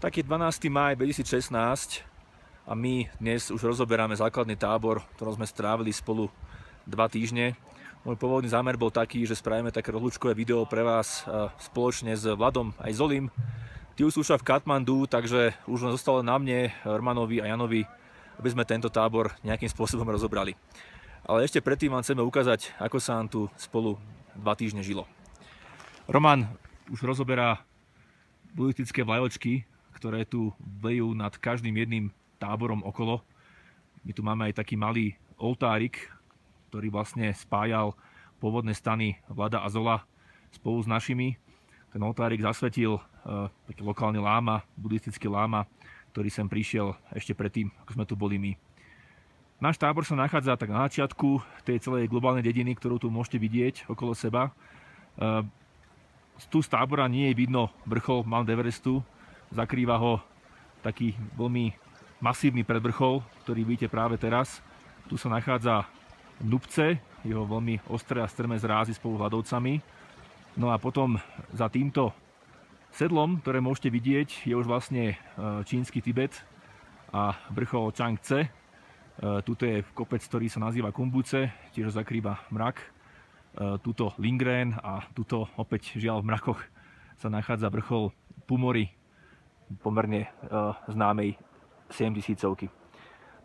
Tak je 12. máj 2016 a my dnes už rozoberáme základný tábor, v ktorom sme strávili spolu 2 týždne. Môj pôvodný zámer bol taký, že spravíme také rozlúčkové video pre vás spoločne s Vladom aj Zolim. Tí už sú v Katmandu, takže už len zostalo na mne, Romanovi a Janovi, aby sme tento tábor nejakým spôsobom rozobrali. Ale ešte predtým vám chceme ukázať, ako sa nám tu spolu 2 týždne žilo. Roman už rozoberá buddhistické vlajočky, ktoré tu vejú nad každým jedným táborom okolo. My tu máme aj taký malý oltárik, ktorý vlastne spájal pôvodné stany Vlada a Zola spolu s našimi. Ten oltárik zasvetil taký lokálny láma, buddhistický láma, ktorý sem prišiel ešte predtým, ako sme tu boli my. Náš tábor sa nachádza tak na začiatku tej celej globálnej dediny, ktorú tu môžete vidieť okolo seba. Tu z tábora nie je vidno vrchol Mount Everestu, zakrýva ho taký veľmi masívny predvrchol, ktorý vidíte práve teraz. Tu sa nachádza Nupce, jeho veľmi ostré a strmé zrázy spolu s ľadovcami. No a potom za týmto sedlom, ktoré môžete vidieť, je už vlastne čínsky Tibet a vrchol Changtse. Tuto je kopec, ktorý sa nazýva Kumbuce, tiež zakrýva mrak. Tuto Lindgren a tuto opäť žiaľ v mrakoch sa nachádza vrchol Pumori, pomerne známej 7000-ovky.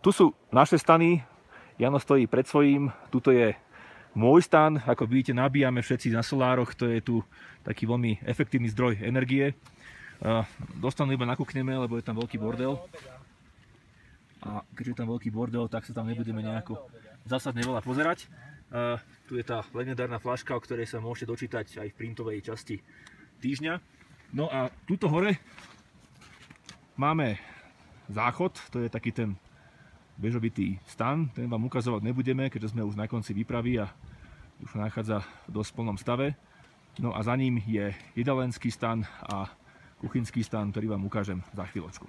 Tu sú naše stany, Jano stojí pred svojím, tuto je môj stan, ako vidíte, nabíjame všetci na solároch, to je tu taký veľmi efektívny zdroj energie. Dostanú iba nakúkneme, lebo je tam veľký bordel. A keďže je tam veľký bordel, tak sa tam nebudeme nejako zásadne veľa pozerať. Tu je tá legendárna fľaška, o ktorej sa môžete dočítať aj v printovej časti týždňa. No a tuto hore máme záchod, to je taký ten bežovitý stan, ten vám ukazovať nebudeme, keďže sme už na konci výpravy a už sa nachádza v dosť plnom stave. No a za ním je jedalenský stan a kuchynský stan, ktorý vám ukážem za chvíľočku.